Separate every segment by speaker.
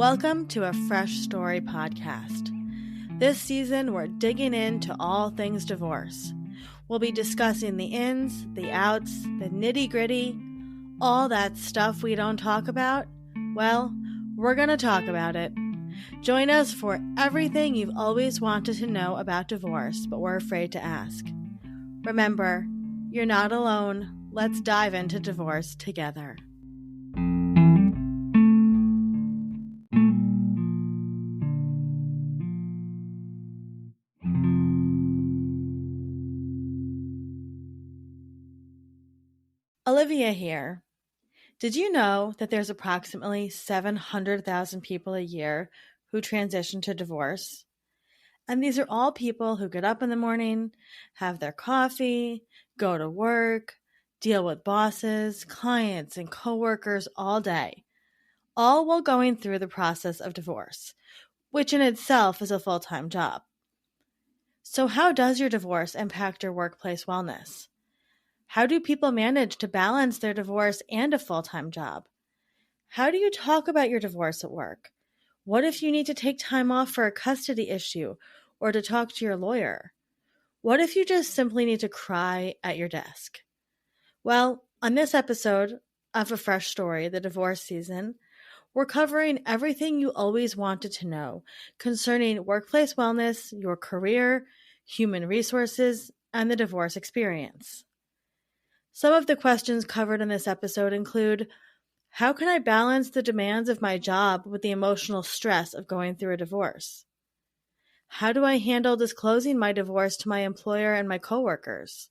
Speaker 1: Welcome to a Fresh Story podcast. This season, we're digging into all things divorce. We'll be discussing the ins, the outs, the nitty-gritty, all that stuff we don't talk about. Well, we're going to talk about it. Join us for everything you've always wanted to know about divorce, but were afraid to ask. Remember, you're not alone. Let's dive into divorce together. Olivia here. Did you know that there's approximately 700,000 people a year who transition to divorce? And these are all people who get up in the morning, have their coffee, go to work, deal with bosses, clients, and coworkers all day, all while going through the process of divorce, which in itself is a full-time job. So how does your divorce impact your workplace wellness? How do people manage to balance their divorce and a full-time job? How do you talk about your divorce at work? What if you need to take time off for a custody issue or to talk to your lawyer? What if you just simply need to cry at your desk? Well, on this episode of A Fresh Story, the divorce season, we're covering everything you always wanted to know concerning workplace wellness, your career, human resources, and the divorce experience. Some of the questions covered in this episode include, how can I balance the demands of my job with the emotional stress of going through a divorce? How do I handle disclosing my divorce to my employer and my coworkers?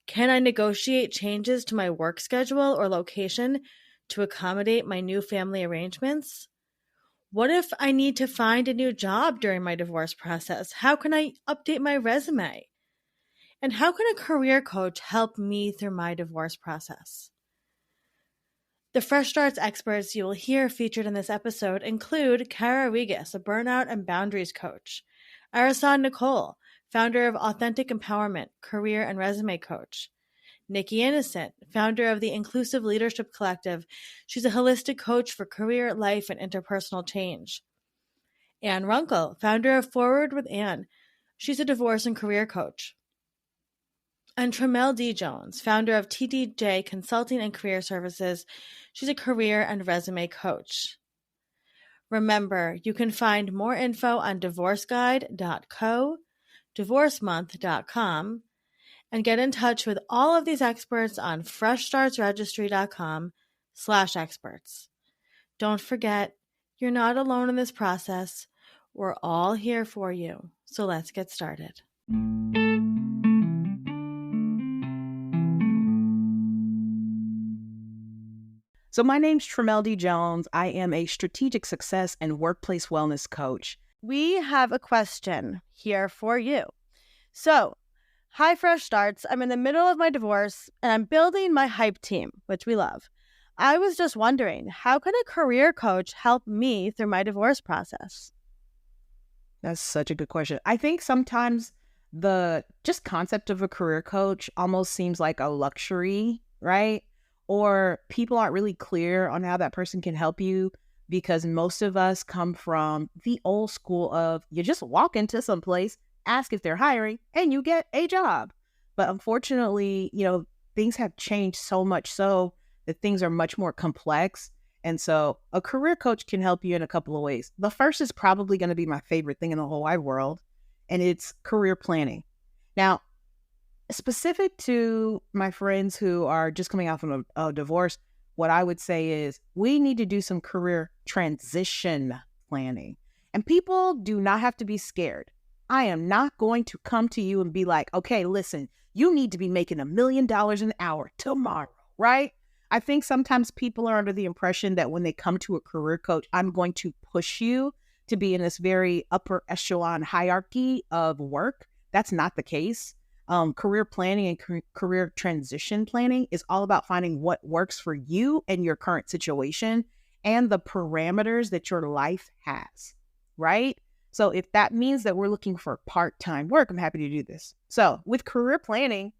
Speaker 1: Can I negotiate changes to my work schedule or location to accommodate my new family arrangements? What if I need to find a new job during my divorce process? How can I update my resume? And how can a career coach help me through my divorce process? The Fresh Starts experts you will hear featured in this episode include Kara Regis, a burnout and boundaries coach, Arasan Nicole, founder of Authentic Empowerment, career and resume coach, Nikki Innocent, founder of the Inclusive Leadership Collective. She's a holistic coach for career, life, and interpersonal change. Ann Runkle, founder of Forward with Ann. She's a divorce and career coach. And Tremel D. Jones, founder of TDJ Consulting and Career Services. She's a career and resume coach. Remember, you can find more info on divorceguide.co, divorcemonth.com, and get in touch with all of these experts on freshstartsregistry.com/experts. Don't forget, you're not alone in this process. We're all here for you. So let's get started.
Speaker 2: So my name's Tremel D. Jones. I am a strategic success and workplace wellness coach.
Speaker 1: We have a question here for you. So, hi Fresh Starts. I'm in the middle of my divorce and I'm building my hype team, which we love. I was just wondering, how can a career coach help me through my divorce process?
Speaker 2: That's such a good question. I think sometimes the just concept of a career coach almost seems like a luxury, right? Or people aren't really clear on how that person can help you because most of us come from the old school of you just walk into some place, ask if they're hiring, and you get a job. But unfortunately, things have changed so much so that things are much more complex. And so a career coach can help you in a couple of ways. The first is probably going to be my favorite thing in the whole wide world, and it's career planning. Now, specific to my friends who are just coming out from a divorce, what I would say is we need to do some career transition planning. And people do not have to be scared. I am not going to come to you and be like, okay, listen, you need to be making $1 million an hour tomorrow, right? I think sometimes people are under the impression that when they come to a career coach, I'm going to push you to be in this very upper echelon hierarchy of work. That's not the case. Career planning and career transition planning is all about finding what works for you and your current situation and the parameters that your life has, right? So if that means that we're looking for part-time work, I'm happy to do this. So with career planning,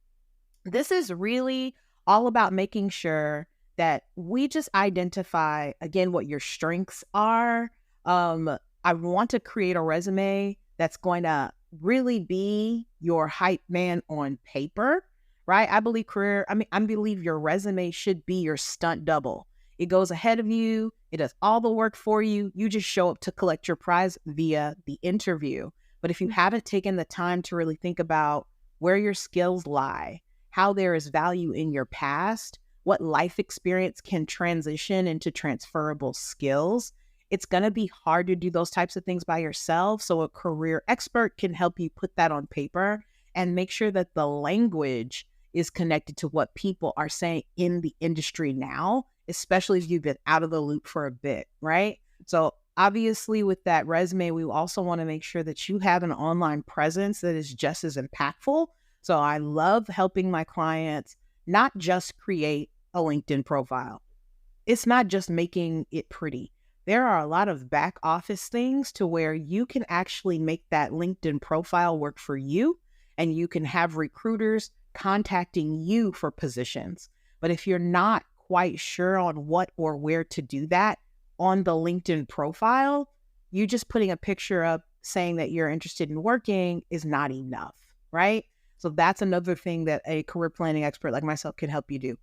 Speaker 2: this is really all about making sure that we just identify, again, what your strengths are. I want to create a resume that's going to really be your hype man on paper, right? I believe your resume should be your stunt double. It goes ahead of you. It does all the work for you. You just show up to collect your prize via the interview. But if you haven't taken the time to really think about where your skills lie, how there is value in your past, what life experience can transition into transferable skills, it's going to be hard to do those types of things by yourself. So a career expert can help you put that on paper and make sure that the language is connected to what people are saying in the industry now, especially if you've been out of the loop for a bit, right? So obviously with that resume, we also want to make sure that you have an online presence that is just as impactful. So I love helping my clients not just create a LinkedIn profile. It's not just making it pretty. There are a lot of back office things to where you can actually make that LinkedIn profile work for you, and you can have recruiters contacting you for positions. But if you're not quite sure on what or where to do that on the LinkedIn profile, you just putting a picture up saying that you're interested in working is not enough, right? So that's another thing that a career planning expert like myself can help you do.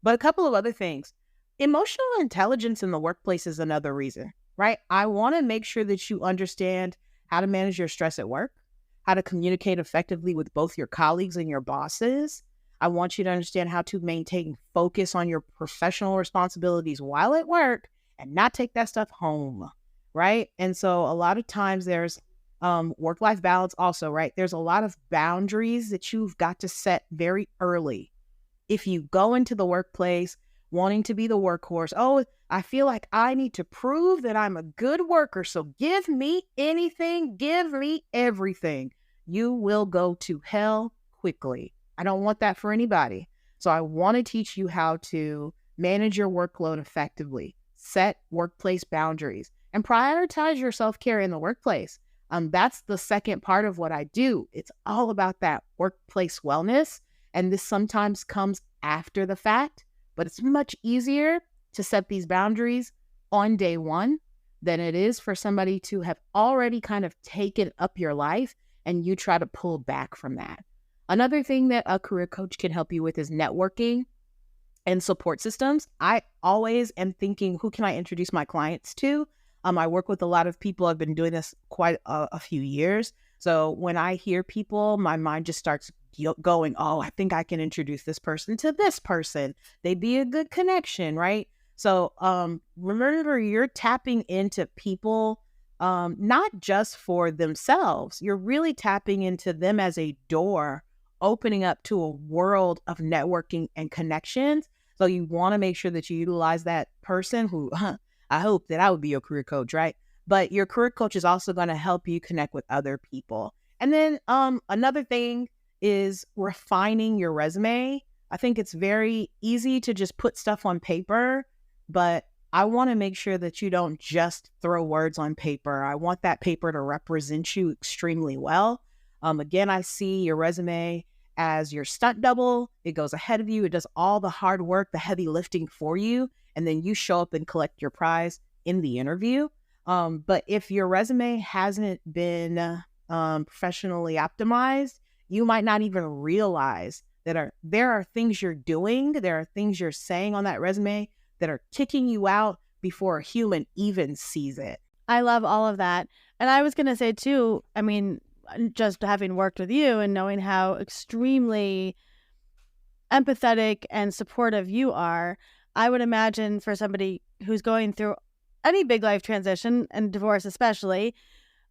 Speaker 2: But a couple of other things. Emotional intelligence in the workplace is another reason, right? I want to make sure that you understand how to manage your stress at work, how to communicate effectively with both your colleagues and your bosses. I want you to understand how to maintain focus on your professional responsibilities while at work and not take that stuff home, right? And so a lot of times there's work-life balance also, right? There's a lot of boundaries that you've got to set very early. If you go into the workplace wanting to be the workhorse, oh, I feel like I need to prove that I'm a good worker, so give me anything, give me everything, you will go to hell quickly. I don't want that for anybody. So I want to teach you how to manage your workload effectively, set workplace boundaries, and prioritize your self-care in the workplace. That's the second part of what I do. It's all about that workplace wellness. And this sometimes comes after the fact, but it's much easier to set these boundaries on day one than it is for somebody to have already kind of taken up your life and you try to pull back from that. Another thing that a career coach can help you with is networking and support systems. I always am thinking, who can I introduce my clients to? I work with a lot of people. I've been doing this quite a few years. So when I hear people, my mind just starts going, oh, I think I can introduce this person to this person. They'd be a good connection, right? So remember, you're tapping into people, not just for themselves. You're really tapping into them as a door, opening up to a world of networking and connections. So you want to make sure that you utilize that person who, I hope that I would be your career coach, right? But your career coach is also going to help you connect with other people. And then another thing is refining your resume. I think it's very easy to just put stuff on paper, but I want to make sure that you don't just throw words on paper. I want that paper to represent you extremely well. Again, I see your resume as your stunt double. It goes ahead of you. It does all the hard work, the heavy lifting for you. And then you show up and collect your prize in the interview. But if your resume hasn't been professionally optimized, you might not even realize that there are things you're doing, there are things you're saying on that resume that are kicking you out before a human even sees it.
Speaker 1: I love all of that. And I was going to say too, I mean, just having worked with you and knowing how extremely empathetic and supportive you are, I would imagine for somebody who's going through any big life transition, and divorce especially,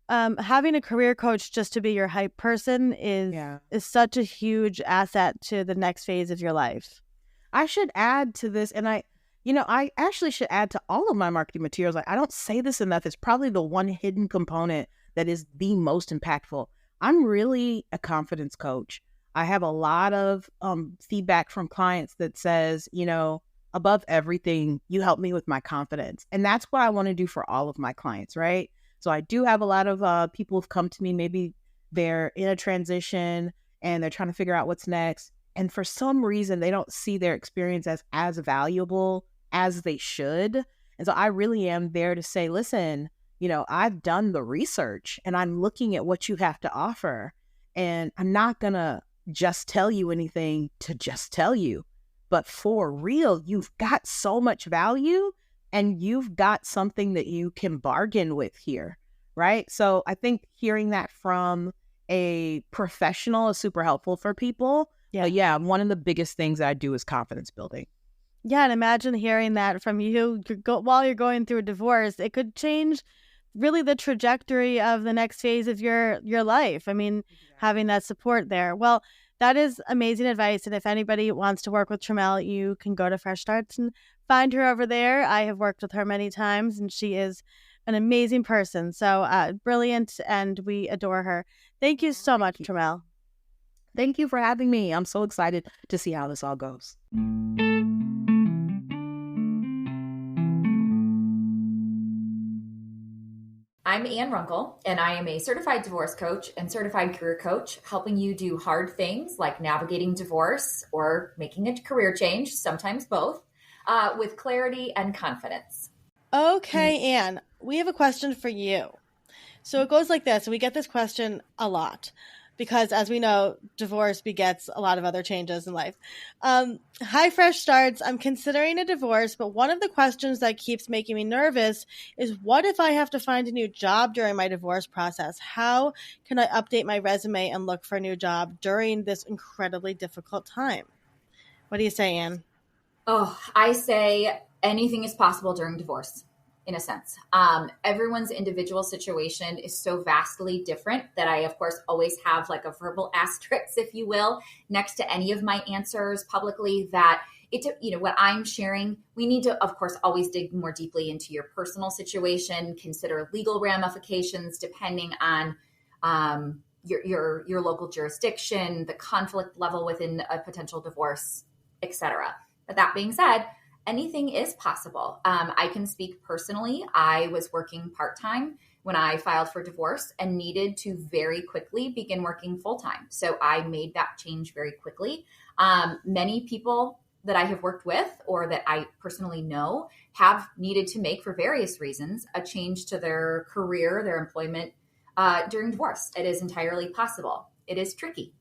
Speaker 1: having a career coach just to be your hype person is such a huge asset to the next phase of your life.
Speaker 2: I should add to this, and I actually should add to all of my marketing materials. I don't say this enough. It's probably the one hidden component that is the most impactful. I'm really a confidence coach. I have a lot of feedback from clients that says, above everything, you help me with my confidence. And that's what I want to do for all of my clients, right? So I do have a lot of people who've come to me, maybe they're in a transition and they're trying to figure out what's next. And for some reason, they don't see their experience as valuable as they should. And so I really am there to say, listen, I've done the research and I'm looking at what you have to offer. And I'm not going to just tell you anything to just tell you. But for real, you've got so much value and you've got something that you can bargain with here, right? So I think hearing that from a professional is super helpful for people. Yeah, one of the biggest things I do is confidence building.
Speaker 1: Yeah, and imagine hearing that from you while you're going through a divorce. It could change really the trajectory of the next phase of your life. I mean, having that support there. Well, that is amazing advice. And if anybody wants to work with Trammell, you can go to Fresh Starts and find her over there. I have worked with her many times, and she is an amazing person. So brilliant, and we adore her. Thank you so much, Trammell.
Speaker 2: Thank you for having me. I'm so excited to see how this all goes.
Speaker 3: I'm Ann Runkle, and I am a certified divorce coach and certified career coach, helping you do hard things like navigating divorce or making a career change, sometimes both, with clarity and confidence.
Speaker 1: Okay, Ann, we have a question for you. So it goes like this. We get this question a lot because, as we know, divorce begets a lot of other changes in life. Hi, Fresh Starts. I'm considering a divorce, but one of the questions that keeps making me nervous is, what if I have to find a new job during my divorce process? How can I update my resume and look for a new job during this incredibly difficult time? What do you say, Ann?
Speaker 3: Oh, I say anything is possible during divorce, in a sense. Everyone's individual situation is so vastly different that I, of course, always have like a verbal asterisk, if you will, next to any of my answers publicly, that what I'm sharing, we need to, of course, always dig more deeply into your personal situation, consider legal ramifications depending on your local jurisdiction, the conflict level within a potential divorce, etc. But that being said, anything is possible. I can speak personally. I was working part-time when I filed for divorce and needed to very quickly begin working full-time. So I made that change very quickly. Many people that I have worked with or that I personally know have needed to make, for various reasons, a change to their career, their employment during divorce. It is entirely possible. It is tricky,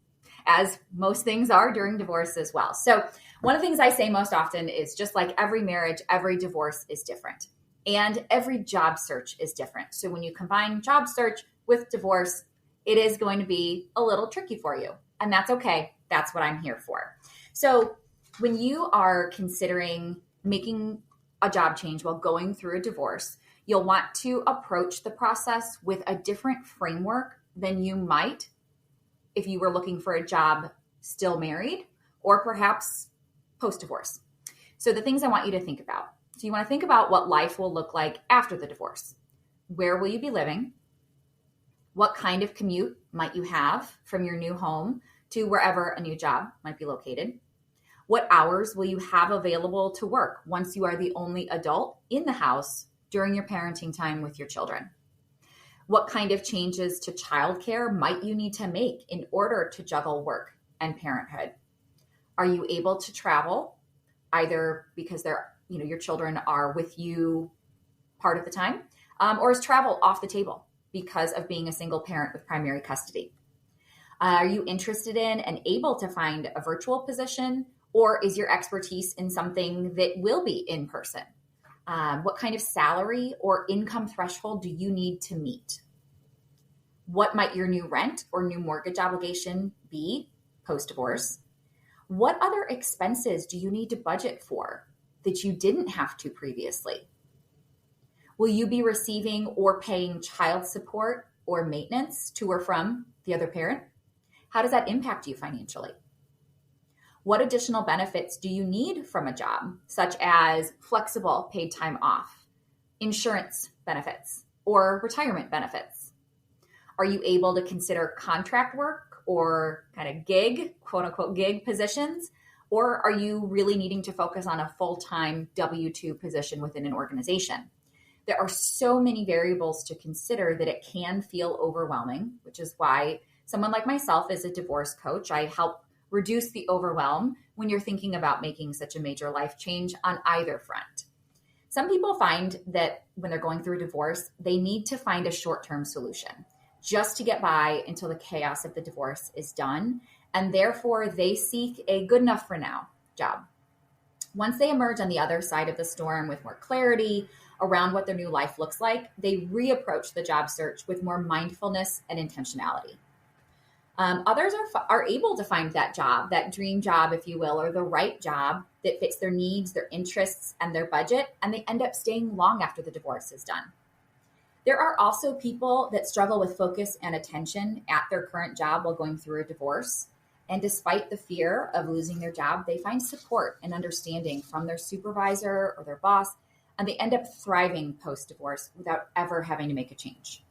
Speaker 3: as most things are during divorce as well. So one of the things I say most often is, just like every marriage, every divorce is different. And every job search is different. So when you combine job search with divorce, it is going to be a little tricky for you. And that's okay. That's what I'm here for. So when you are considering making a job change while going through a divorce, you'll want to approach the process with a different framework than you might if you were looking for a job still married or perhaps post-divorce. So the things I want you to think about. So you want to think about what life will look like after the divorce. Where will you be living? What kind of commute might you have from your new home to wherever a new job might be located? What hours will you have available to work once you are the only adult in the house during your parenting time with your children? What kind of changes to childcare might you need to make in order to juggle work and parenthood? Are you able to travel, either because your children are with you part of the time, or is travel off the table because of being a single parent with primary custody? Are you interested in and able to find a virtual position, or is your expertise in something that will be in person? What kind of salary or income threshold do you need to meet? What might your new rent or new mortgage obligation be post-divorce? What other expenses do you need to budget for that you didn't have to previously? Will you be receiving or paying child support or maintenance to or from the other parent? How does that impact you financially? What additional benefits do you need from a job, such as flexible paid time off, insurance benefits, or retirement benefits? Are you able to consider contract work or kind of gig, quote unquote, gig positions? Or are you really needing to focus on a full-time W-2 position within an organization? There are so many variables to consider that it can feel overwhelming, which is why someone like myself is a divorce coach. I help reduce the overwhelm when you're thinking about making such a major life change on either front. Some people find that when they're going through a divorce, they need to find a short-term solution just to get by until the chaos of the divorce is done. And therefore, they seek a good enough for now job. Once they emerge on the other side of the storm with more clarity around what their new life looks like, they reapproach the job search with more mindfulness and intentionality. Others are able to find that job, that dream job, if you will, or the right job that fits their needs, their interests, and their budget, and they end up staying long after the divorce is done. There are also people that struggle with focus and attention at their current job while going through a divorce. And despite the fear of losing their job, they find support and understanding from their supervisor or their boss, and they end up thriving post-divorce without ever having to make a change.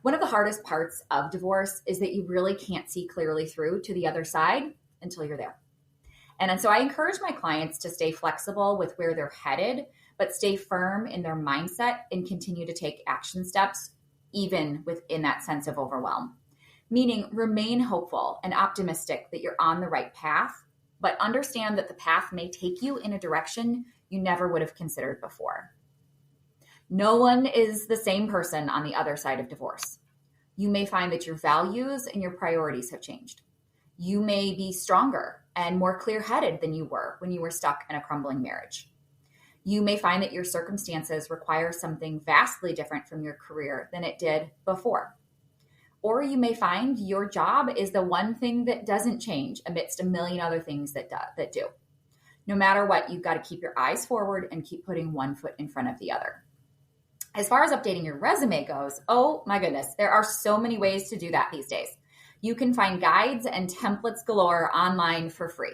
Speaker 3: One of the hardest parts of divorce is that you really can't see clearly through to the other side until you're there. And so I encourage my clients to stay flexible with where they're headed, but stay firm in their mindset and continue to take action steps, even within that sense of overwhelm. Meaning, remain hopeful and optimistic that you're on the right path, but understand that the path may take you in a direction you never would have considered before. No one is the same person on the other side of divorce. You may find that your values and your priorities have changed. You may be stronger and more clear-headed than you were when you were stuck in a crumbling marriage. You may find that your circumstances require something vastly different from your career than it did before. Or you may find your job is the one thing that doesn't change amidst a million other things that do. No matter what, you've got to keep your eyes forward and keep putting one foot in front of the other. As far as updating your resume goes, oh my goodness, there are so many ways to do that these days. You can find guides and templates galore online for free.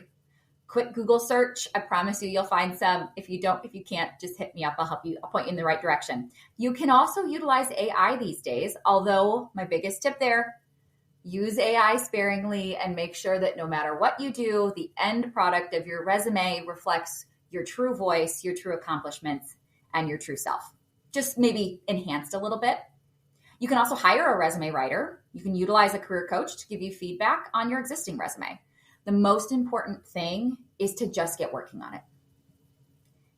Speaker 3: Quick Google search, I promise you, you'll find some. If you can't, just hit me up. I'll help you. I'll point you in the right direction. You can also utilize AI these days, although my biggest tip there, use AI sparingly and make sure that no matter what you do, the end product of your resume reflects your true voice, your true accomplishments, and your true self. Just maybe enhanced a little bit. You can also hire a resume writer. You can utilize a career coach to give you feedback on your existing resume. The most important thing is to just get working on it.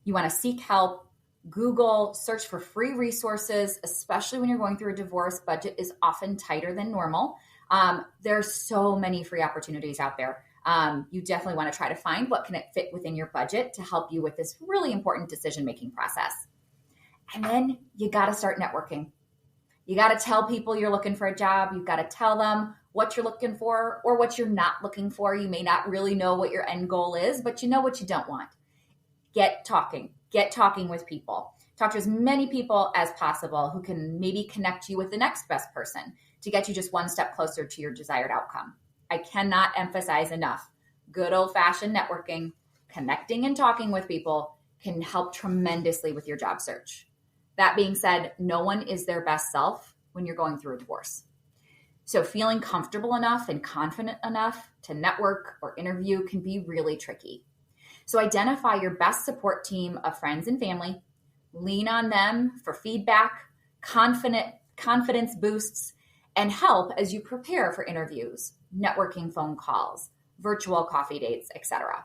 Speaker 3: You want to seek help, Google, search for free resources, especially when you're going through a divorce. Budget is often tighter than normal. There's so many free opportunities out there. You definitely want to try to find what can fit within your budget to help you with this really important decision-making process. And then you got to start networking. You got to tell people you're looking for a job. You've got to tell them what you're looking for or what you're not looking for. You may not really know what your end goal is, but you know what you don't want. Get talking with people. Talk to as many people as possible who can maybe connect you with the next best person to get you just one step closer to your desired outcome. I cannot emphasize enough. Good old-fashioned networking, connecting and talking with people can help tremendously with your job search. That being said, no one is their best self when you're going through a divorce. So feeling comfortable enough and confident enough to network or interview can be really tricky. So identify your best support team of friends and family, lean on them for feedback, confidence boosts, and help as you prepare for interviews, networking phone calls, virtual coffee dates, etc.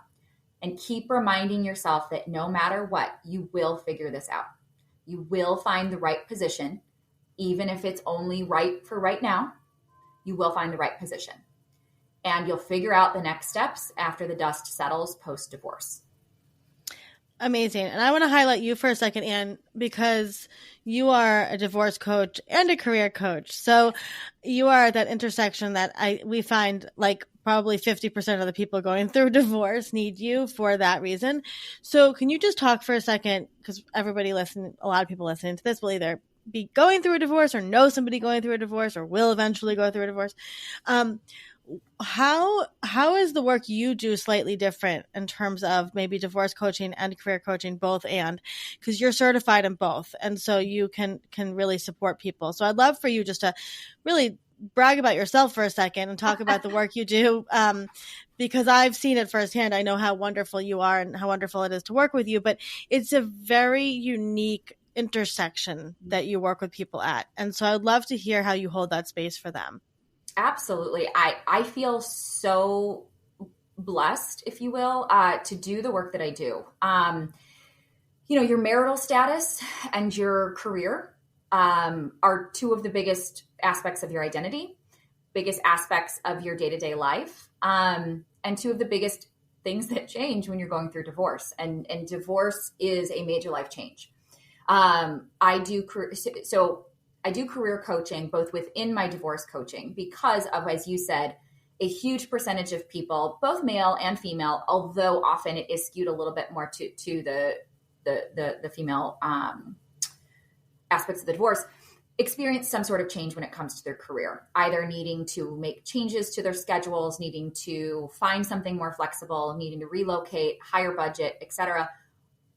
Speaker 3: And keep reminding yourself that no matter what, you will figure this out. You will find the right position, even if it's only right for right now. You will find the right position. And you'll figure out the next steps after the dust settles post-divorce.
Speaker 1: Amazing. And I want to highlight you for a second, Anne, because you are a divorce coach and a career coach. So you are at that intersection that we find like probably 50% of the people going through divorce need you for that reason. So can you just talk for a second, because a lot of people listening to this will either be going through a divorce or know somebody going through a divorce or will eventually go through a divorce. How is the work you do slightly different in terms of maybe divorce coaching and career coaching, both, and because you're certified in both, and so you can really support people. So I'd love for you just to really brag about yourself for a second and talk about the work you do, because I've seen it firsthand. I know how wonderful you are and how wonderful it is to work with you, but it's a very unique intersection that you work with people at. And so I'd love to hear how you hold that space for them.
Speaker 3: Absolutely. I feel so blessed, if you will, to do the work that I do. Your marital status and your career are two of the biggest aspects of your identity, biggest aspects of your day-to-day life, and two of the biggest things that change when you're going through divorce. And divorce is a major life change. I do career coaching, both within my divorce coaching, because of, as you said, a huge percentage of people, both male and female, although often it is skewed a little bit more to the female aspects of the divorce, experience some sort of change when it comes to their career, either needing to make changes to their schedules, needing to find something more flexible, needing to relocate, higher budget, etc.,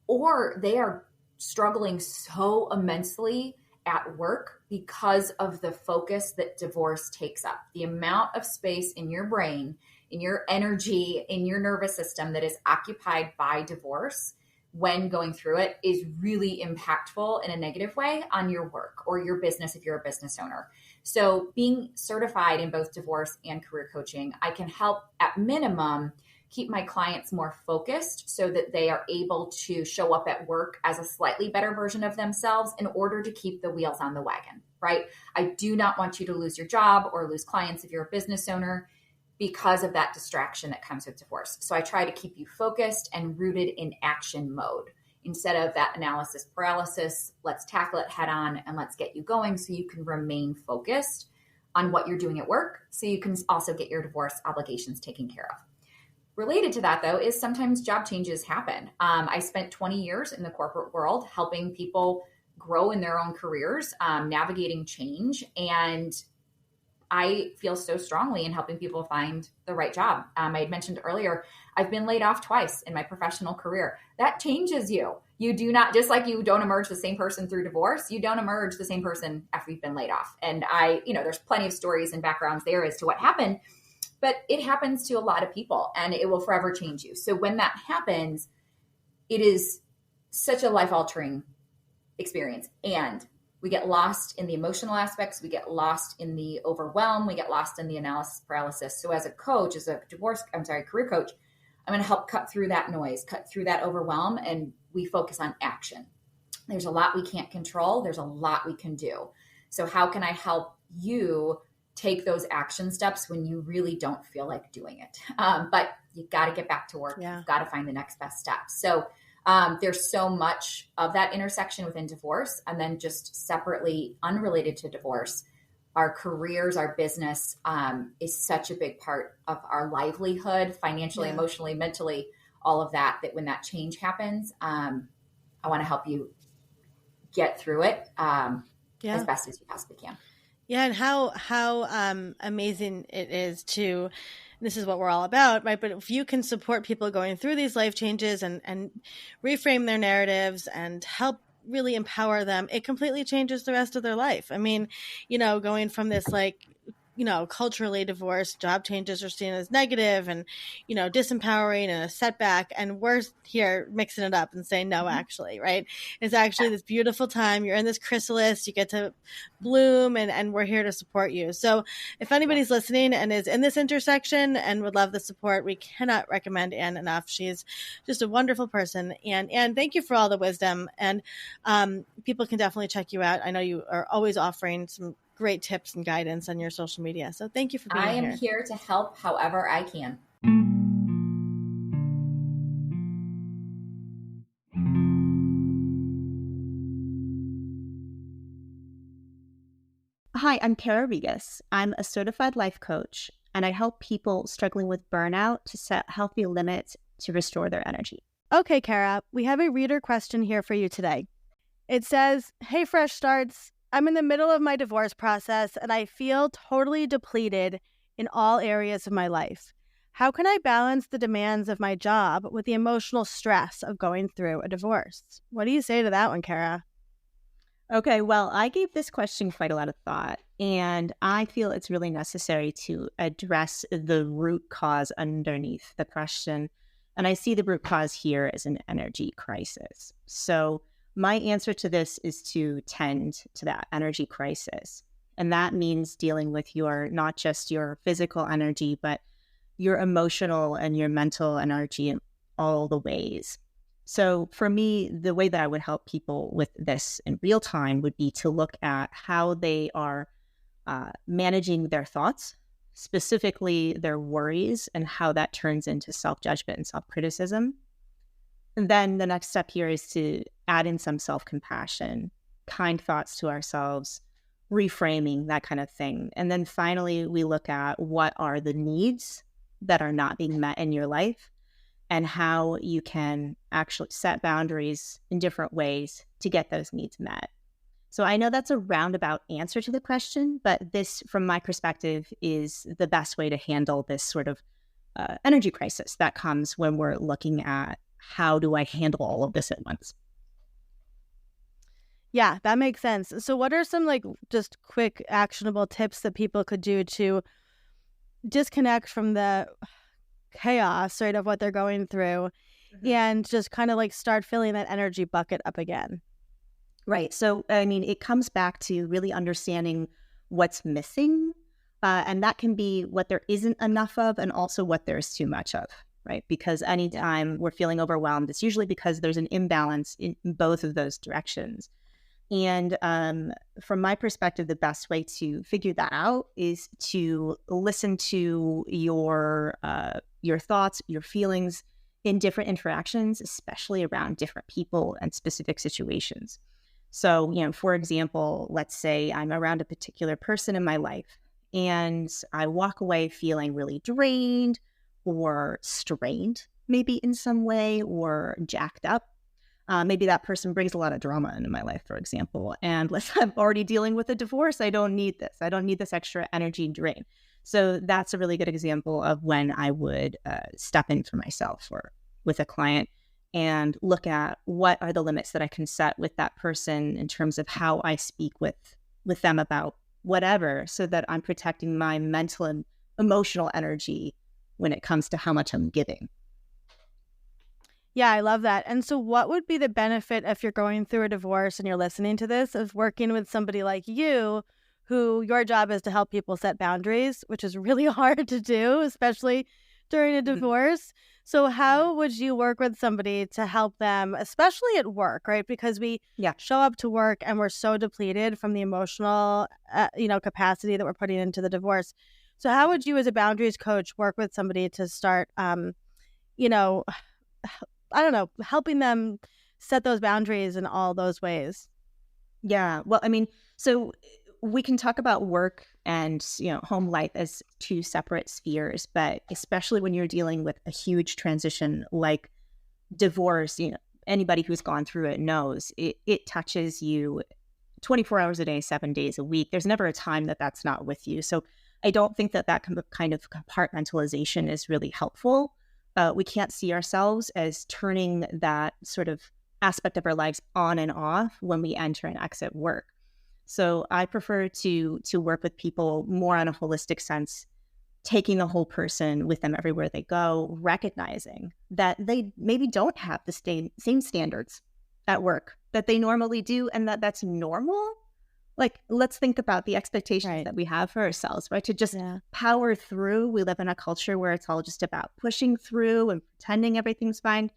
Speaker 3: or they are struggling so immensely at work because of the focus that divorce takes up. The amount of space in your brain, in your energy, in your nervous system that is occupied by divorce when going through it is really impactful in a negative way on your work or your business if you're a business owner. So being certified in both divorce and career coaching, I can help at minimum keep my clients more focused so that they are able to show up at work as a slightly better version of themselves in order to keep the wheels on the wagon, right? I do not want you to lose your job or lose clients if you're a business owner because of that distraction that comes with divorce. So I try to keep you focused and rooted in action mode instead of that analysis paralysis. Let's tackle it head on and let's get you going so you can remain focused on what you're doing at work so you can also get your divorce obligations taken care of. Related to that, though, is sometimes job changes happen. I spent 20 years in the corporate world helping people grow in their own careers, navigating change. And I feel so strongly in helping people find the right job. I had mentioned earlier, I've been laid off twice in my professional career. That changes you. You do not, just like you don't emerge the same person through divorce, you don't emerge the same person after you've been laid off. And there's plenty of stories and backgrounds there as to what happened. But it happens to a lot of people and it will forever change you. So when that happens, it is such a life-altering experience. And we get lost in the emotional aspects. We get lost in the overwhelm. We get lost in the analysis paralysis. So as a coach, career coach, I'm going to help cut through that noise, cut through that overwhelm, and we focus on action. There's a lot we can't control. There's a lot we can do. So how can I help you take those action steps when you really don't feel like doing it? But you've got to get back to work. Yeah. You've got to find the next best step. So there's so much of that intersection within divorce. And then just separately, unrelated to divorce, our careers, our business is such a big part of our livelihood, financially, emotionally, mentally, all of that, that when that change happens, I want to help you get through it as best as you possibly can.
Speaker 1: Yeah, and how amazing it is to, this is what we're all about, right? But if you can support people going through these life changes and reframe their narratives and help really empower them, it completely changes the rest of their life. I mean, going from this culturally divorced, job changes are seen as negative and, disempowering and a setback. And we're here mixing it up and saying, no, actually, right? It's actually this beautiful time. You're in this chrysalis, you get to bloom, and we're here to support you. So if anybody's listening and is in this intersection and would love the support, we cannot recommend Anne enough. She's just a wonderful person. And thank you for all the wisdom. And people can definitely check you out. I know you are always offering some great tips and guidance on your social media. So thank you for being here.
Speaker 3: I am here to help however I can.
Speaker 4: Hi, I'm Kara Regas. I'm a certified life coach, and I help people struggling with burnout to set healthy limits to restore their energy.
Speaker 1: Okay, Kara, we have a reader question here for you today. It says, "Hey, Fresh Starts. I'm in the middle of my divorce process and I feel totally depleted in all areas of my life. How can I balance the demands of my job with the emotional stress of going through a divorce?" What do you say to that one, Kara?
Speaker 4: Okay, well, I gave this question quite a lot of thought, and I feel it's really necessary to address the root cause underneath the question. And I see the root cause here as an energy crisis. So my answer to this is to tend to that energy crisis. And that means dealing with not just your physical energy, but your emotional and your mental energy in all the ways. So for me, the way that I would help people with this in real time would be to look at how they are managing their thoughts, specifically their worries, and how that turns into self-judgment and self-criticism. And then the next step here is to add in some self-compassion, kind thoughts to ourselves, reframing, that kind of thing. And then finally, we look at what are the needs that are not being met in your life and how you can actually set boundaries in different ways to get those needs met. So I know that's a roundabout answer to the question, but this, from my perspective, is the best way to handle this sort of energy crisis that comes when we're looking at how do I handle all of this at once.
Speaker 1: Yeah, that makes sense. So what are some like just quick actionable tips that people could do to disconnect from the chaos, right, of what they're going through and just kind of like start filling that energy bucket up again?
Speaker 4: Right. So, I mean, it comes back to really understanding what's missing. And that can be what there isn't enough of and also what there's too much of, right? Because anytime we're feeling overwhelmed, it's usually because there's an imbalance in both of those directions. And from my perspective, the best way to figure that out is to listen to your thoughts, your feelings in different interactions, especially around different people and specific situations. So, for example, let's say I'm around a particular person in my life and I walk away feeling really drained or strained, maybe in some way, or jacked up. Maybe that person brings a lot of drama into my life, for example. And I'm already dealing with a divorce. I don't need this. I don't need this extra energy drain. So that's a really good example of when I would step in for myself or with a client and look at what are the limits that I can set with that person in terms of how I speak with them about whatever, so that I'm protecting my mental and emotional energy when it comes to how much I'm giving.
Speaker 1: Yeah, I love that. And so what would be the benefit if you're going through a divorce and you're listening to this of working with somebody like you, who your job is to help people set boundaries, which is really hard to do, especially during a divorce. So how would you work with somebody to help them, especially at work, right? Because we show up to work and we're so depleted from the emotional, capacity that we're putting into the divorce. So how would you as a boundaries coach work with somebody to start, helping them set those boundaries in all those ways?
Speaker 4: Yeah. Well, I mean, so we can talk about work and, home life as two separate spheres, but especially when you're dealing with a huge transition like divorce, anybody who's gone through it knows it touches you 24 hours a day, 7 days a week. There's never a time that that's not with you. So I don't think that kind of compartmentalization is really helpful. We can't see ourselves as turning that sort of aspect of our lives on and off when we enter and exit work. So I prefer to work with people more on a holistic sense, taking the whole person with them everywhere they go, recognizing that they maybe don't have the same standards at work that they normally do, and that's normal. Like, let's think about the expectations that we have for ourselves, right? To just power through. We live in a culture where it's all just about pushing through and pretending everything's fine.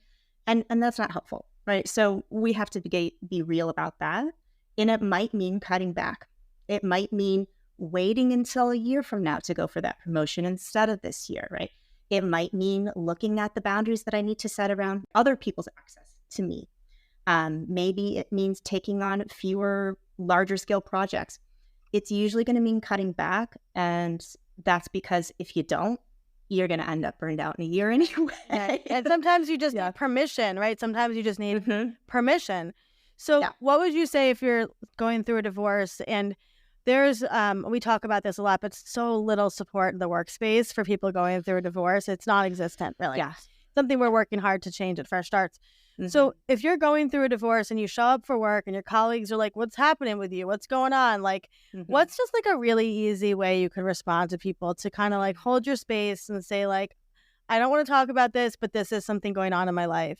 Speaker 4: And that's not helpful, right? So we have to be real about that. And it might mean cutting back. It might mean waiting until a year from now to go for that promotion instead of this year, right? It might mean looking at the boundaries that I need to set around other people's access to me. Maybe it means taking on fewer larger scale projects. It's usually going to mean cutting back. And that's because if you don't, you're going to end up burned out in a year anyway.
Speaker 1: And sometimes you just need permission, right? Sometimes you just need permission. So what would you say if you're going through a divorce and there's, we talk about this a lot, but so little support in the workspace for people going through a divorce. It's non-existent, really. Yeah. Something we're working hard to change at Fresh Starts. So if you're going through a divorce and you show up for work and your colleagues are like, what's happening with you? What's going on? Like, what's just like a really easy way you can respond to people to kind of like hold your space and say like, I don't want to talk about this, but this is something going on in my life.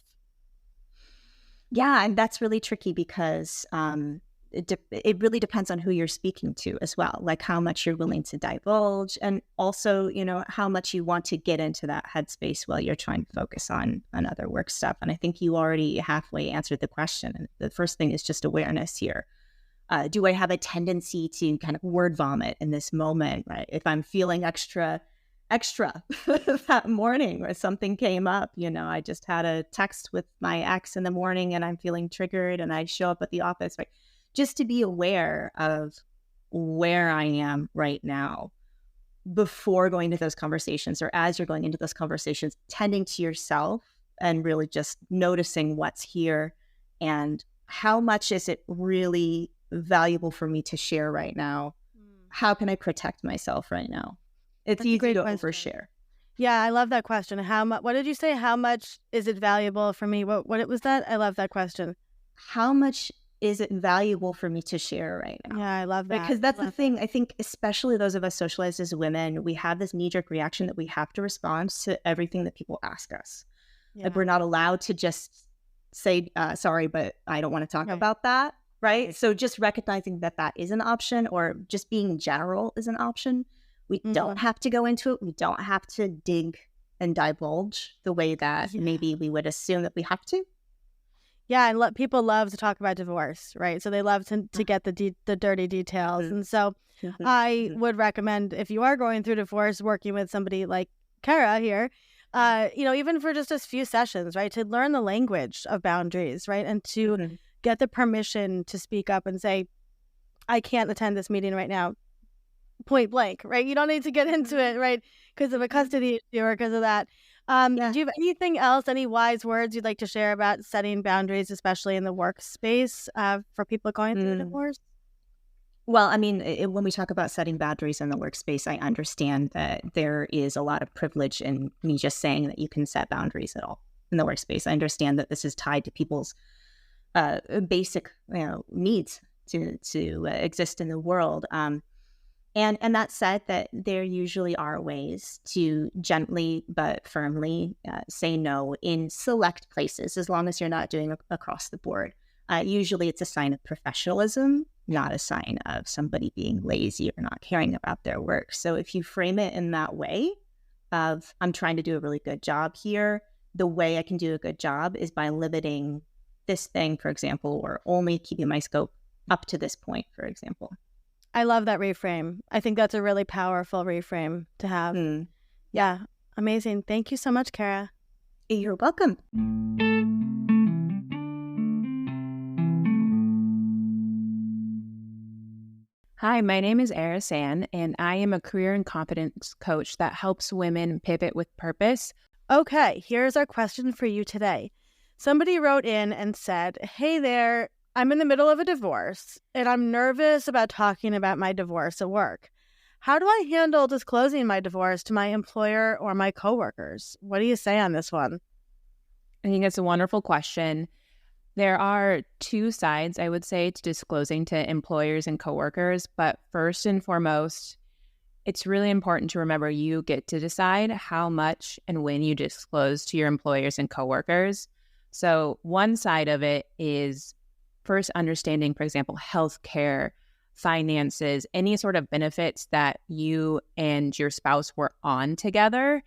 Speaker 4: Yeah. And that's really tricky because it really depends on who you're speaking to as well, like how much you're willing to divulge, and also, how much you want to get into that headspace while you're trying to focus on other work stuff. And I think you already halfway answered the question. And the first thing is just awareness here. Do I have a tendency to kind of word vomit in this moment, right? If I'm feeling extra that morning or something came up, I just had a text with my ex in the morning and I'm feeling triggered and I show up at the office, right? Just to be aware of where I am right now before going to those conversations, or as you're going into those conversations, tending to yourself and really just noticing what's here and how much is it really valuable for me to share right now? How can I protect myself right now? It's easy to overshare.
Speaker 1: Yeah, I love that question. What did you say? How much is it valuable for me? What was that? I love that question.
Speaker 4: How much is it valuable for me to share right now?
Speaker 1: Yeah, I love that.
Speaker 4: Because that's the thing. I think especially those of us socialized as women, we have this knee-jerk reaction that we have to respond to everything that people ask us.
Speaker 1: Yeah.
Speaker 4: Like we're not allowed to just say, sorry, but I don't want to talk about that. Right? So just recognizing that is an option, or just being general is an option. We don't have to go into it. We don't have to dig and divulge the way that maybe we would assume that we have to.
Speaker 1: Yeah, and people love to talk about divorce, right? So they love to get the dirty details. And so I would recommend, if you are going through divorce, working with somebody like Kara here, even for just a few sessions, right? To learn the language of boundaries, right? And to get the permission to speak up and say, I can't attend this meeting right now. Point blank, right? You don't need to get into it, right? Because of a custody issue or because of that. Do you have anything else, any wise words you'd like to share about setting boundaries, especially in the workspace, for people going through a divorce?
Speaker 4: Well, I mean, when we talk about setting boundaries in the workspace, I understand that there is a lot of privilege in me just saying that you can set boundaries at all in the workspace. I understand that this is tied to people's basic needs to exist in the world. And that said, that there usually are ways to gently but firmly say no in select places, as long as you're not doing across the board. Usually it's a sign of professionalism, not a sign of somebody being lazy or not caring about their work. So if you frame it in that way of, I'm trying to do a really good job here, the way I can do a good job is by limiting this thing, for example, or only keeping my scope up to this point, for example.
Speaker 1: I love that reframe. I think that's a really powerful reframe to have. Yeah, amazing. Thank you so much, Kara.
Speaker 4: You're welcome.
Speaker 5: Hi, my name is Arisan, and I am a career and competence coach that helps women pivot with purpose.
Speaker 1: Okay, here's our question for you today. Somebody wrote in and said, hey there, I'm in the middle of a divorce, and I'm nervous about talking about my divorce at work. How do I handle disclosing my divorce to my employer or my coworkers? What do you say on this one?
Speaker 5: I think it's a wonderful question. There are two sides, I would say, to disclosing to employers and coworkers. But first and foremost, it's really important to remember you get to decide how much and when you disclose to your employers and coworkers. So one side of it is first understanding, for example, healthcare, finances, any sort of benefits that you and your spouse were on together.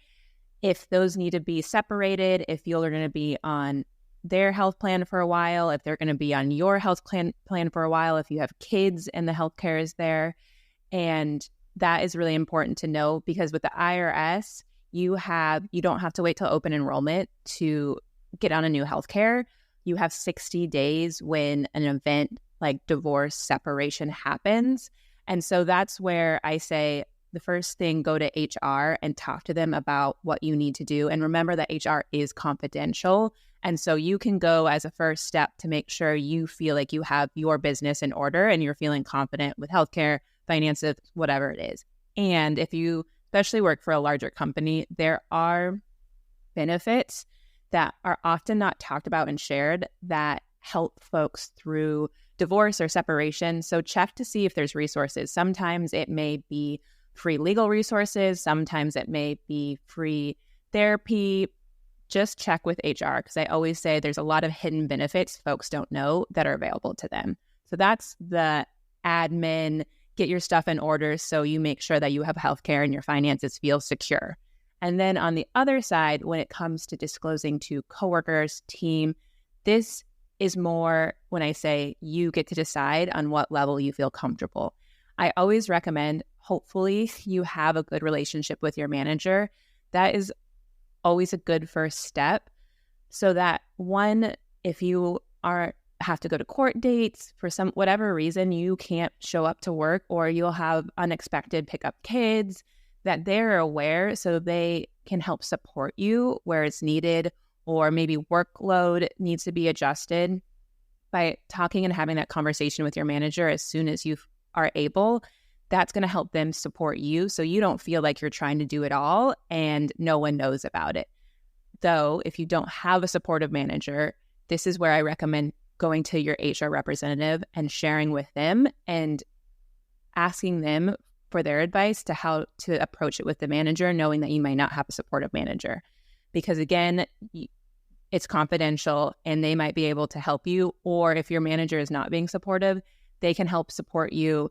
Speaker 5: If those need to be separated, if you're going to be on their health plan for a while, if they're going to be on your health plan for a while, if you have kids and the healthcare is there. And that is really important to know, because with the IRS, you don't have to wait till open enrollment to get on a new healthcare. You have 60 days when an event like divorce, separation happens. And so that's where I say the first thing, go to HR and talk to them about what you need to do. And remember that HR is confidential. And so you can go as a first step to make sure you feel like you have your business in order and you're feeling confident with healthcare, finances, whatever it is. And if you especially work for a larger company, there are benefits that are often not talked about and shared that help folks through divorce or separation. So check to see if there's resources. Sometimes it may be free legal resources. Sometimes it may be free therapy. Just check with HR, because I always say there's a lot of hidden benefits folks don't know that are available to them. So that's the admin, get your stuff in order so you make sure that you have healthcare and your finances feel secure. And then on the other side, when it comes to disclosing to coworkers, team, this is more when I say you get to decide on what level you feel comfortable. I always recommend, hopefully, you have a good relationship with your manager. That is always a good first step, so that one, if you have to go to court dates for some whatever reason, you can't show up to work, or you'll have unexpected pickup kids, that they're aware so they can help support you where it's needed, or maybe workload needs to be adjusted. By talking and having that conversation with your manager as soon as you are able, that's going to help them support you so you don't feel like you're trying to do it all and no one knows about it. Though, if you don't have a supportive manager, this is where I recommend going to your HR representative and sharing with them and asking them for their advice to how to approach it with the manager, knowing that you might not have a supportive manager. Because again, it's confidential and they might be able to help you. Or if your manager is not being supportive, they can help support you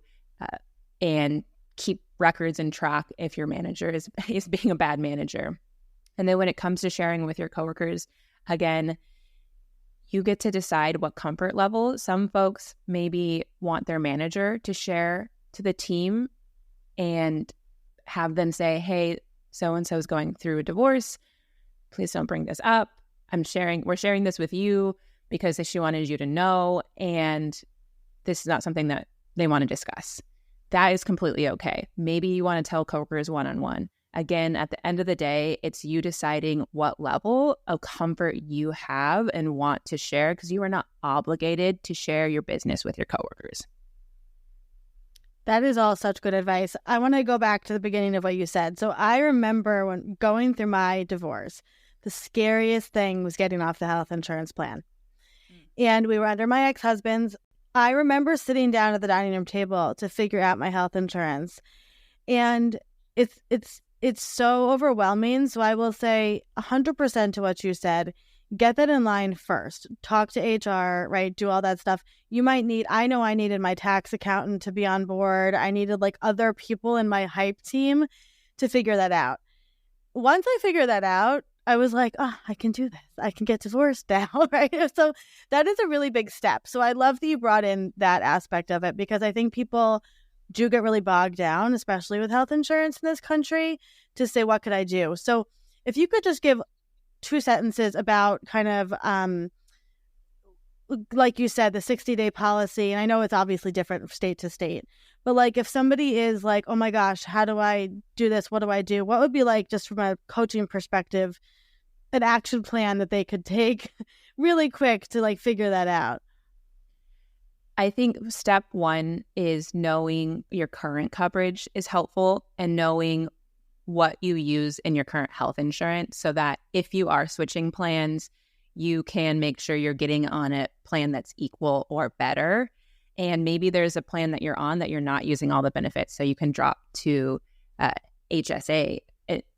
Speaker 5: and keep records and track if your manager is being a bad manager. And then when it comes to sharing with your coworkers, again, you get to decide what comfort level. Some folks maybe want their manager to share to the team and have them say, hey, so-and-so is going through a divorce. Please don't bring this up. We're sharing this with you because she wanted you to know, and this is not something that they want to discuss. That is completely okay. Maybe you want to tell coworkers one-on-one. Again, at the end of the day, it's you deciding what level of comfort you have and want to share, because you are not obligated to share your business with your coworkers.
Speaker 1: That is all such good advice. I want to go back to the beginning of what you said. So I remember when going through my divorce, the scariest thing was getting off the health insurance plan. And we were under my ex-husband's. I remember sitting down at the dining room table to figure out my health insurance. And it's so overwhelming. So I will say 100% to what you said. Get that in line first. Talk to HR, right? Do all that stuff. I know I needed my tax accountant to be on board. I needed like other people in my hype team to figure that out. Once I figured that out, I was like, oh, I can do this. I can get divorced now, right? So that is a really big step. So I love that you brought in that aspect of it, because I think people do get really bogged down, especially with health insurance in this country, to say, what could I do? So if you could just give 2 sentences about kind of, like you said, the 60-day policy. And I know it's obviously different state to state, but like if somebody is like, oh my gosh, how do I do this? What do I do? What would be like, just from a coaching perspective, an action plan that they could take really quick to like figure that out?
Speaker 5: I think step 1 is knowing your current coverage is helpful, and knowing what you use in your current health insurance, so that if you are switching plans, you can make sure you're getting on a plan that's equal or better. And maybe there's a plan that you're on that you're not using all the benefits, so you can drop to HSA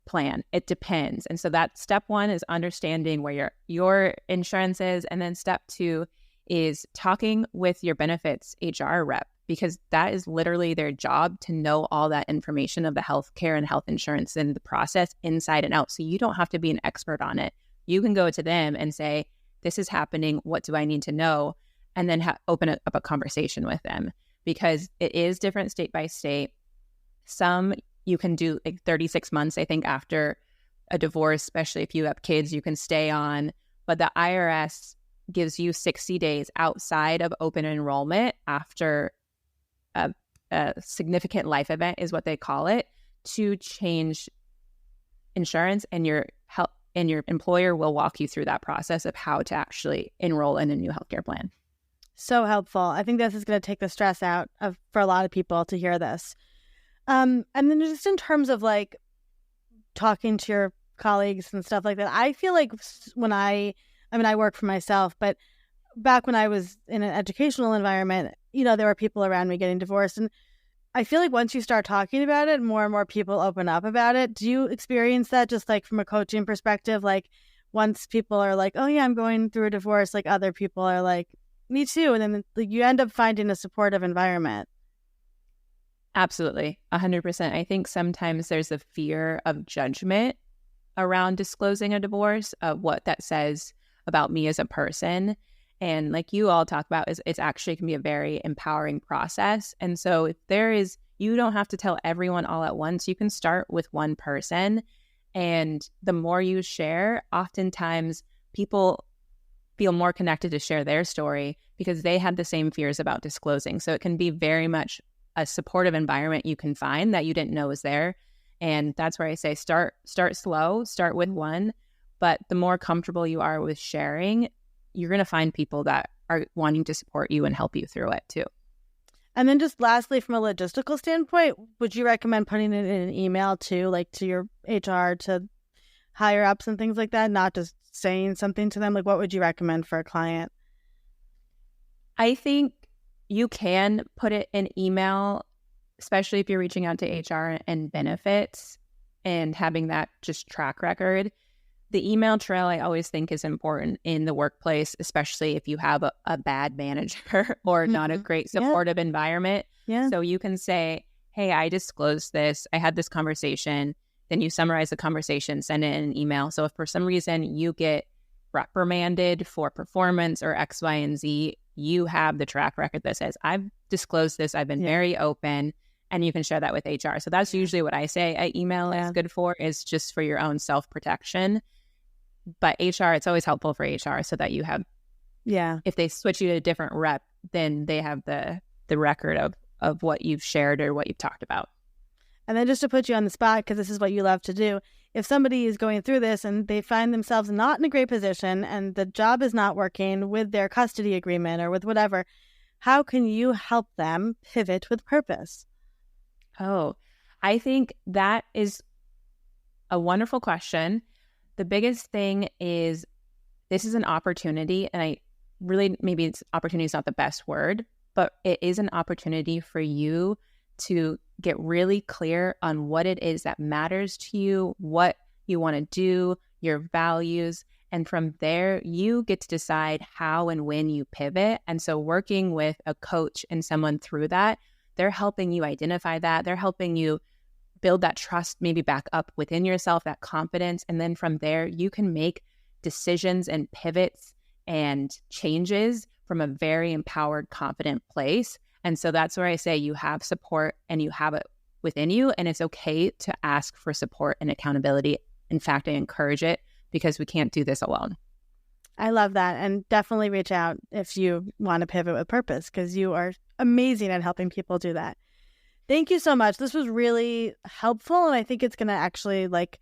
Speaker 5: plan. It depends. And so that step 1 is understanding where your insurance is. And then step 2 is talking with your benefits HR rep, because that is literally their job to know all that information of the healthcare and health insurance and the process inside and out. So you don't have to be an expert on it. You can go to them and say, this is happening. What do I need to know? And then open up a conversation with them, because it is different state by state. Some you can do like 36 months, I think, after a divorce, especially if you have kids, you can stay on. But the IRS gives you 60 days outside of open enrollment after a significant life event, is what they call it, to change insurance, and your employer will walk you through that process of how to actually enroll in a new healthcare plan.
Speaker 1: So helpful. I think this is going to take the stress out for a lot of people to hear this. And then just in terms of like talking to your colleagues and stuff like that, I feel like when I work for myself, but back when I was in an educational environment, there were people around me getting divorced. And I feel like once you start talking about it, more and more people open up about it. Do you experience that just like from a coaching perspective? Like once people are like, oh yeah, I'm going through a divorce, like other people are like, Me too. And then you end up finding a supportive environment.
Speaker 5: Absolutely. 100%. I think sometimes there's a fear of judgment around disclosing a divorce, of what that says about me as a person. And like you all talk about, it's actually can be a very empowering process. And so if you don't have to tell everyone all at once. You can start with one person. And the more you share, oftentimes people feel more connected to share their story because they had the same fears about disclosing. So it can be very much a supportive environment you can find that you didn't know was there. And that's where I say start slow, start with one. But the more comfortable you are with sharing, you're going to find people that are wanting to support you and help you through it too.
Speaker 1: And then just lastly, from a logistical standpoint, would you recommend putting it in an email too, like to your HR, to higher ups and things like that, not just saying something to them? Like, what would you recommend for a client?
Speaker 5: I think you can put it in email, especially if you're reaching out to HR and benefits and having that just track record. The email trail I always think is important in the workplace, especially if you have a bad manager or not a great supportive environment.
Speaker 1: Yeah.
Speaker 5: So you can say, hey, I disclosed this. I had this conversation. Then you summarize the conversation, send it in an email. So if for some reason you get reprimanded for performance or X, Y, and Z, you have the track record that says, I've disclosed this. I've been very open. And you can share that with HR. So that's usually what I say an email is good for, is just for your own self-protection. But HR, it's always helpful for HR so that you have, if they switch you to a different rep, then they have the record of what you've shared or what you've talked about.
Speaker 1: And then just to put you on the spot, because this is what you love to do, if somebody is going through this and they find themselves not in a great position and the job is not working with their custody agreement or with whatever, how can you help them pivot with purpose?
Speaker 5: Oh, I think that is a wonderful question. The biggest thing is this is an opportunity, and I really, maybe it's opportunity is not the best word, but it is an opportunity for you to get really clear on what it is that matters to you, what you want to do, your values. And from there, you get to decide how and when you pivot. And so working with a coach and someone through that, they're helping you identify that. They're helping you build that trust maybe back up within yourself, that confidence. And then from there, you can make decisions and pivots and changes from a very empowered, confident place. And so that's where I say you have support and you have it within you. And it's okay to ask for support and accountability. In fact, I encourage it because we can't do this alone.
Speaker 1: I love that. And definitely reach out if you want to pivot with purpose, because you are amazing at helping people do that. Thank you so much. This was really helpful. And I think it's going to actually, like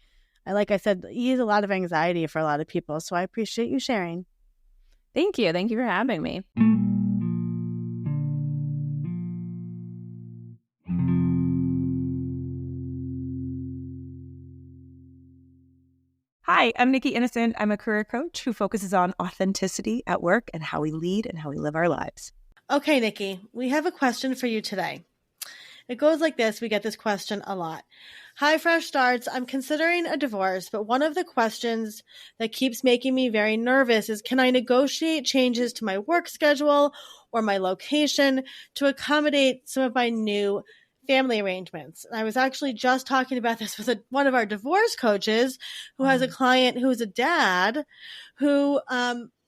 Speaker 1: I said, ease a lot of anxiety for a lot of people. So I appreciate you sharing.
Speaker 5: Thank you. Thank you for having me.
Speaker 6: Hi, I'm Nikki Innocent. I'm a career coach who focuses on authenticity at work and how we lead and how we live our lives.
Speaker 1: Okay, Nikki, we have a question for you today. It goes like this. We get this question a lot. Hi, Fresh Starts. I'm considering a divorce, but one of the questions that keeps making me very nervous is, can I negotiate changes to my work schedule or my location to accommodate some of my new family arrangements? And I was actually just talking about this with one of our divorce coaches who has a client who's a dad who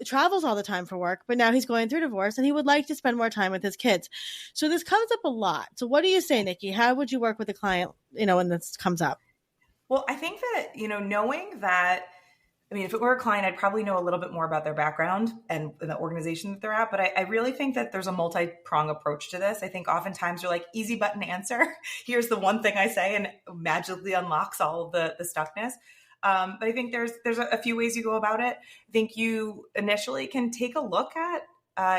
Speaker 1: travels all the time for work, but now he's going through divorce and he would like to spend more time with his kids. So this comes up a lot. So what do you say, Nikki? How would you work with a client, when this comes up?
Speaker 7: Well, I think that, knowing that, if it were a client, I'd probably know a little bit more about their background and the organization that they're at. But I really think that there's a multi-prong approach to this. I think oftentimes you're like, easy button answer. Here's the one thing I say, and magically unlocks all of the stuckness. But I think there's a few ways you go about it. I think you initially can take a look at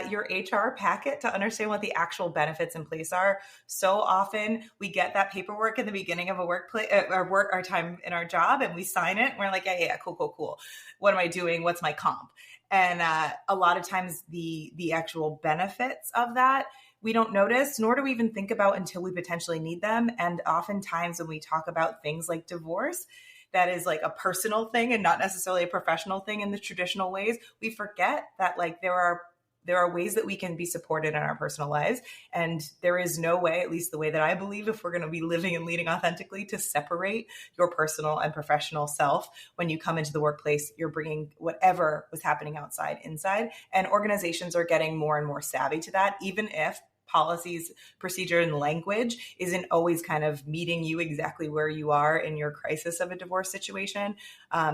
Speaker 7: your HR packet to understand what the actual benefits in place are. So often we get that paperwork in the beginning of a workplace, our time in our job, and we sign it. And we're like, yeah, cool. What am I doing? What's my comp? And a lot of times the actual benefits of that we don't notice, nor do we even think about until we potentially need them. And oftentimes when we talk about things like divorce, that is like a personal thing and not necessarily a professional thing in the traditional ways, we forget that there are there are ways that we can be supported in our personal lives. And there is no way, at least the way that I believe, if we're going to be living and leading authentically, to separate your personal and professional self. When you come into the workplace, you're bringing whatever was happening outside inside. And organizations are getting more and more savvy to that, even if policies, procedure, and language isn't always kind of meeting you exactly where you are in your crisis of a divorce situation.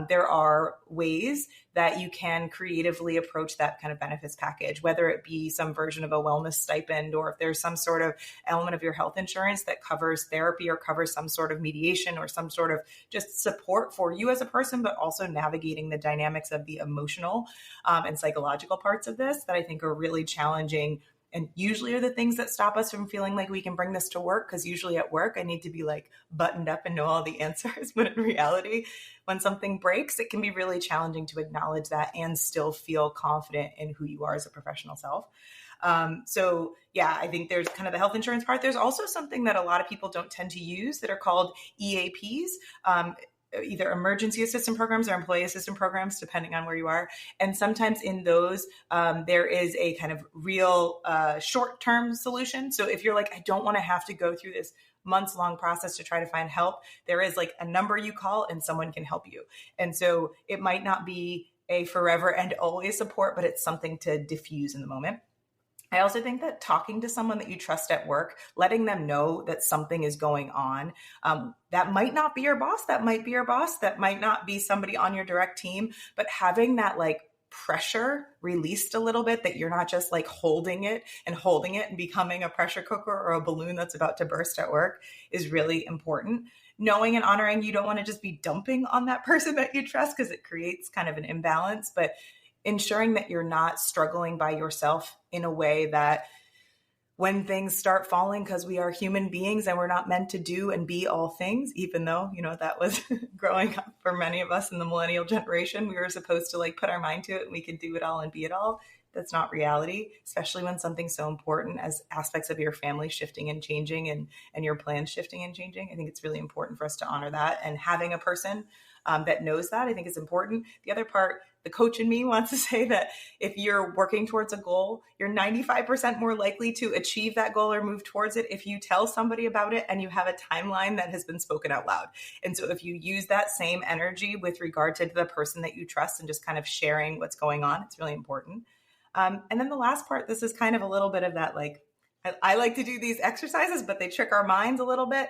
Speaker 7: There are ways that you can creatively approach that kind of benefits package, whether it be some version of a wellness stipend, or if there's some sort of element of your health insurance that covers therapy or covers some sort of mediation or some sort of just support for you as a person, but also navigating the dynamics of the emotional and psychological parts of this that I think are really challenging, and usually are the things that stop us from feeling like we can bring this to work. Because usually at work, I need to be like buttoned up and know all the answers. But in reality, when something breaks, it can be really challenging to acknowledge that and still feel confident in who you are as a professional self. So yeah, I think there's kind of the health insurance part. There's also something that a lot of people don't tend to use that are called EAPs. Either emergency assistance programs or employee assistance programs, depending on where you are. And sometimes in those, there is a kind of real short-term solution. So if you're like, I don't want to have to go through this months-long process to try to find help, there is like a number you call and someone can help you. And so it might not be a forever and always support, but it's something to diffuse in the moment. I also think that talking to someone that you trust at work, letting them know that something is going on, that might not be your boss, that might be your boss, that might not be somebody on your direct team, but having that like pressure released a little bit, that you're not just like holding it and becoming a pressure cooker or a balloon that's about to burst at work, is really important. Knowing and honoring you don't want to just be dumping on that person that you trust, because it creates kind of an imbalance, but ensuring that you're not struggling by yourself in a way that when things start falling, because we are human beings and we're not meant to do and be all things, even though, you know, that was growing up for many of us in the millennial generation, we were supposed to like put our mind to it and we could do it all and be it all. That's not reality, especially when something so important as aspects of your family shifting and changing and your plans shifting and changing. I think it's really important for us to honor that, and having a person that knows that, I think is important. The other part, the coach in me wants to say that if you're working towards a goal, you're 95% more likely to achieve that goal or move towards it if you tell somebody about it and you have a timeline that has been spoken out loud. And so if you use that same energy with regard to the person that you trust and just kind of sharing what's going on, it's really important. And then the last part, this is kind of a little bit of that, like, I like to do these exercises, but they trick our minds a little bit.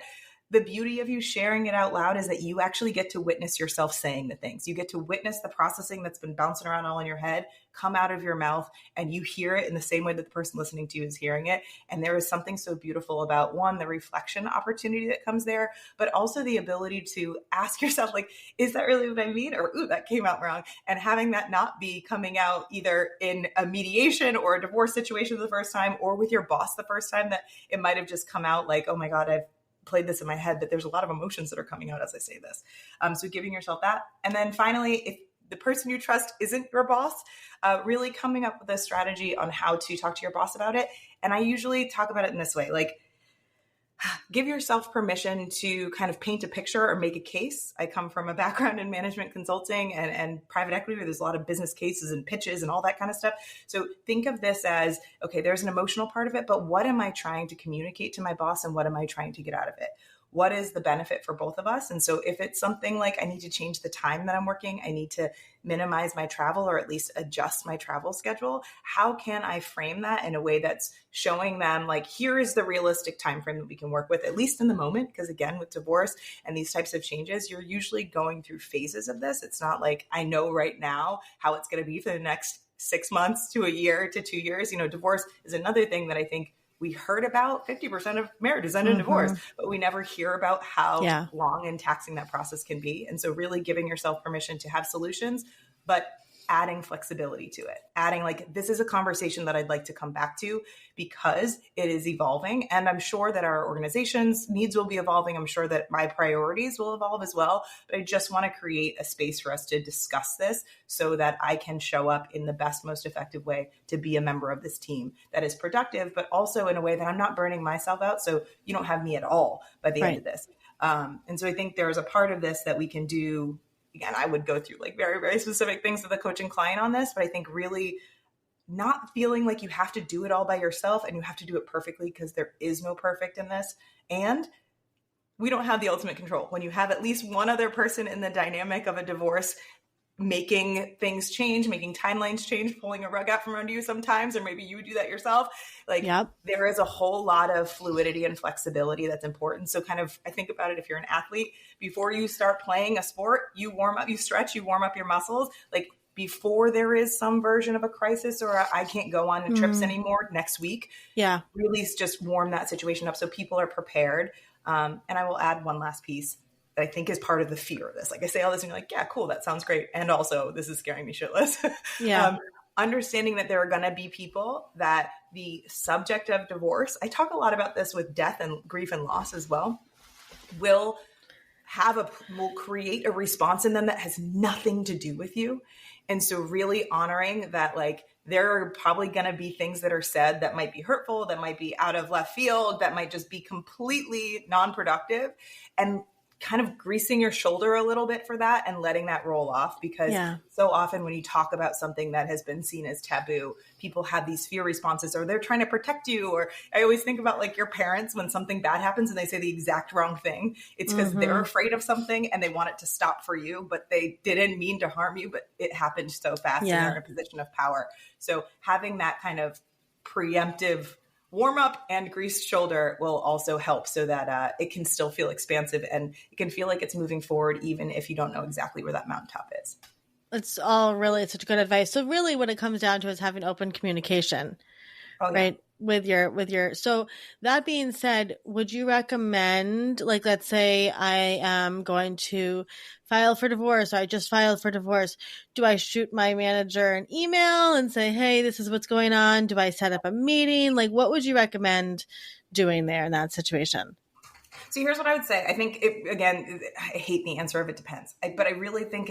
Speaker 7: The beauty of you sharing it out loud is that you actually get to witness yourself saying the things. You get to witness the processing that's been bouncing around all in your head come out of your mouth, and you hear it in the same way that the person listening to you is hearing it. And there is something so beautiful about, one, the reflection opportunity that comes there, but also the ability to ask yourself, like, is that really what I mean? Or, ooh, that came out wrong. And having that not be coming out either in a mediation or a divorce situation the first time, or with your boss the first time, that it might have just come out like, oh my God, I've played this in my head, but there's a lot of emotions that are coming out as I say this. So giving yourself that. And then finally, if the person you trust isn't your boss, really coming up with a strategy on how to talk to your boss about it. And I usually talk about it in this way, like, give yourself permission to kind of paint a picture or make a case. I come from a background in management consulting and private equity, where there's a lot of business cases and pitches and all that kind of stuff. So think of this as, okay, there's an emotional part of it, but what am I trying to communicate to my boss and what am I trying to get out of it? What is the benefit for both of us? And so if it's something like I need to change the time that I'm working, I need to minimize my travel or at least adjust my travel schedule, how can I frame that in a way that's showing them, like, here is the realistic time frame that we can work with, at least in the moment? Because again, with divorce and these types of changes, you're usually going through phases of this. It's not like I know right now how it's going to be for the next 6 months to a year to 2 years. You know, divorce is another thing that I think we heard about. 50% of marriages end in divorce, but we never hear about how long and taxing that process can be. And so really giving yourself permission to have solutions, but adding flexibility to it, adding like, this is a conversation that I'd like to come back to because it is evolving. And I'm sure that our organization's needs will be evolving. I'm sure that my priorities will evolve as well. But I just want to create a space for us to discuss this so that I can show up in the best, most effective way to be a member of this team that is productive, but also in a way that I'm not burning myself out. So you don't have me at all by the end of this. And so I think there's a part of this that we can do. Again, I would go through like very, very specific things with a coaching client on this, but I think really not feeling like you have to do it all by yourself and you have to do it perfectly, because there is no perfect in this. And we don't have the ultimate control. When you have at least one other person in the dynamic of a divorce making things change, making timelines change, pulling a rug out from under you sometimes, or maybe you do that yourself. Like there is a whole lot of fluidity and flexibility that's important. So kind of, I think about it, if you're an athlete, before you start playing a sport, you warm up, you stretch, you warm up your muscles. Like before there is some version of a crisis or I can't go on trips anymore next week. Yeah. Really just warm that situation up so people are prepared. And I will add one last piece that I think is part of the fear of this. Like I say all this and you're like, yeah, cool. That sounds great. And also this is scaring me shitless. Understanding that there are going to be people that the subject of divorce, I talk a lot about this with death and grief and loss as well, will create a response in them that has nothing to do with you. And so really honoring that, like, there are probably going to be things that are said that might be hurtful, that might be out of left field, that might just be completely non-productive, and kind of greasing your shoulder a little bit for that and letting that roll off. Because so often when you talk about something that has been seen as taboo, people have these fear responses, or they're trying to protect you. Or I always think about like your parents, when something bad happens and they say the exact wrong thing, it's because they're afraid of something and they want it to stop for you, but they didn't mean to harm you, but it happened so fast and they're in a position of power. So having that kind of preemptive warm up and greased shoulder will also help, so that it can still feel expansive and it can feel like it's moving forward, even if you don't know exactly where that mountaintop is.
Speaker 1: It's all really such good advice. So really what it comes down to is having open communication, right? With your, so that being said, would you recommend, like, let's say I am going to file for divorce, or I just filed for divorce. Do I shoot my manager an email and say, hey, this is what's going on? Do I set up a meeting? Like, what would you recommend doing there in that situation?
Speaker 7: So here's what I would say. I think, again, I hate the answer of it depends, but I really think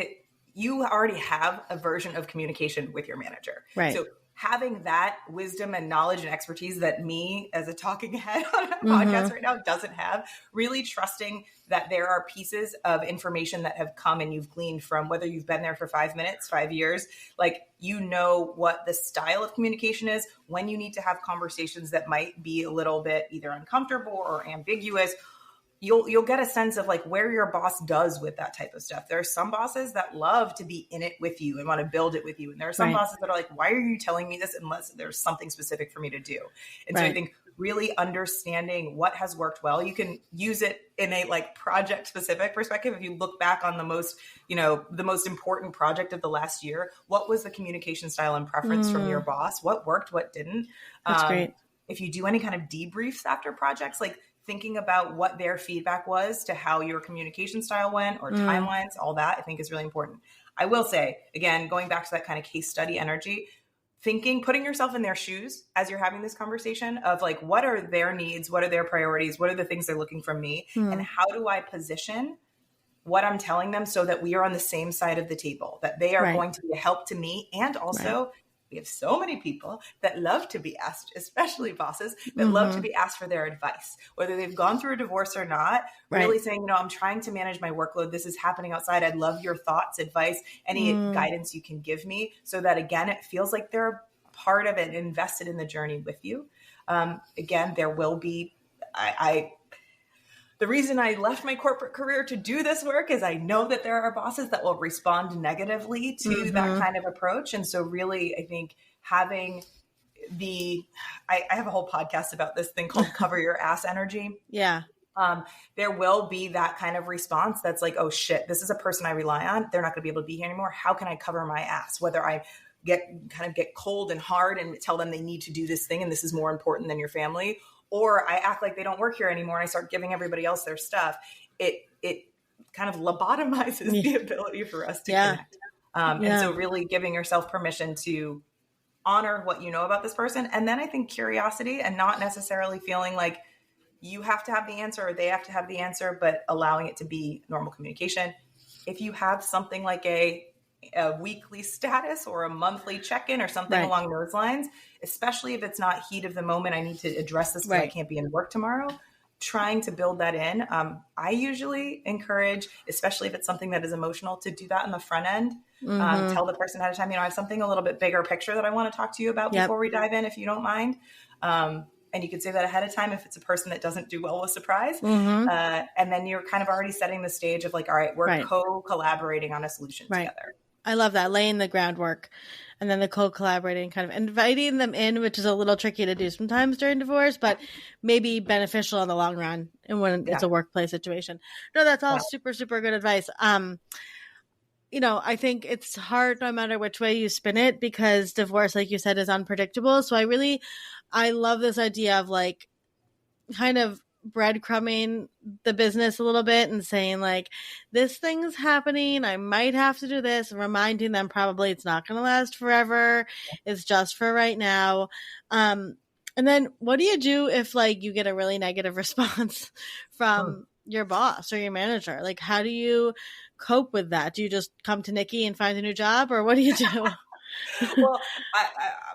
Speaker 7: you already have a version of communication with your manager. Right. So having that wisdom and knowledge and expertise that me as a talking head on a podcast right now doesn't have, really trusting that there are pieces of information that have come and you've gleaned from, whether you've been there for 5 minutes, 5 years, like, you know what the style of communication is, when you need to have conversations that might be a little bit either uncomfortable or ambiguous. You'll get a sense of like where your boss does with that type of stuff. There are some bosses that love to be in it with you and want to build it with you. And there are some bosses that are like, why are you telling me this unless there's something specific for me to do? And so I think really understanding what has worked well, you can use it in a like project specific perspective. If you look back on the most important project of the last year, what was the communication style and preference from your boss? What worked, what didn't? That's great. If you do any kind of debriefs after projects, like, thinking about what their feedback was to how your communication style went, or timelines, all that, I think is really important. I will say, again, going back to that kind of case study energy, putting yourself in their shoes as you're having this conversation of like, what are their needs? What are their priorities? What are the things they're looking from me? And how do I position what I'm telling them so that we are on the same side of the table, that they are going to be a help to me. And also we have so many people that love to be asked, especially bosses, that love to be asked for their advice, whether they've gone through a divorce or not, really saying, I'm trying to manage my workload. This is happening outside. I'd love your thoughts, advice, any guidance you can give me, so that, again, it feels like they're part of it, invested in the journey with you. Again, there will be, the reason I left my corporate career to do this work is I know that there are bosses that will respond negatively to that kind of approach. And so really, I think having I have a whole podcast about this thing called cover your ass energy. There will be that kind of response that's like, oh shit, this is a person I rely on. They're not going to be able to be here anymore. How can I cover my ass? Whether I get cold and hard and tell them they need to do this thing and this is more important than your family, or I act like they don't work here anymore and I start giving everybody else their stuff, it kind of lobotomizes the ability for us to connect. And so really giving yourself permission to honor what you know about this person. And then I think curiosity, and not necessarily feeling like you have to have the answer or they have to have the answer, but allowing it to be normal communication. If you have something like a weekly status or a monthly check-in or something along those lines, especially if it's not heat of the moment, I need to address this because I can't be in work tomorrow, trying to build that in. I usually encourage, especially if it's something that is emotional, to do that in the front end. Tell the person ahead of time, I have something a little bit bigger picture that I want to talk to you about before we dive in, if you don't mind. And you could say that ahead of time if it's a person that doesn't do well with surprise. And then you're kind of already setting the stage of like, all right, we're co-collaborating on a solution together.
Speaker 1: I love that, laying the groundwork and then the co-collaborating, kind of inviting them in, which is a little tricky to do sometimes during divorce, but maybe beneficial in the long run and when it's a workplace situation. No, that's all super, super good advice. I think it's hard no matter which way you spin it, because divorce, like you said, is unpredictable. So I love this idea of like kind of breadcrumbing the business a little bit and saying like, this thing's happening, I might have to do this, and reminding them probably it's not going to last forever. It's just for right now. And then what do you do if like you get a really negative response from your boss or your manager? Like, how do you cope with that? Do you just come to Nikki and find a new job, or what do you do?
Speaker 7: Well,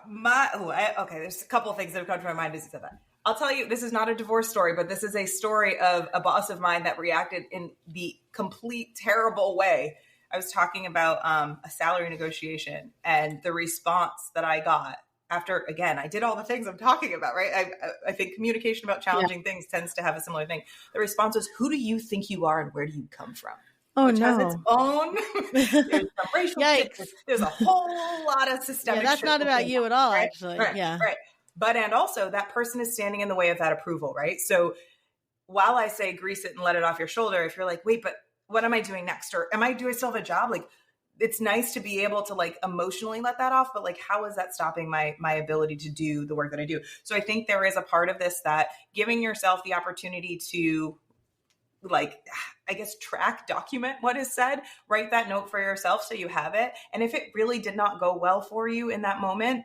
Speaker 7: there's a couple of things that have come to my mind as you said that. I'll tell you, this is not a divorce story, but this is a story of a boss of mine that reacted in the complete terrible way. I was talking about a salary negotiation, and the response that I got after, again, I did all the things I'm talking about, right? I think communication about challenging things tends to have a similar thing. The response was, who do you think you are and where do you come from?
Speaker 1: Oh,
Speaker 7: which
Speaker 1: no.
Speaker 7: has its own, there's some racial shit, there's a whole lot of systemic
Speaker 1: that's
Speaker 7: shit
Speaker 1: not about you at all,
Speaker 7: right?
Speaker 1: actually.
Speaker 7: Right. But, and also that person is standing in the way of that approval, right? So while I say grease it and let it off your shoulder, if you're like, wait, but what am I doing next? Or do I still have a job? Like, it's nice to be able to like emotionally let that off, but like, how is that stopping my ability to do the work that I do? So I think there is a part of this that giving yourself the opportunity to like, I guess, document what is said, write that note for yourself so you have it. And if it really did not go well for you in that moment,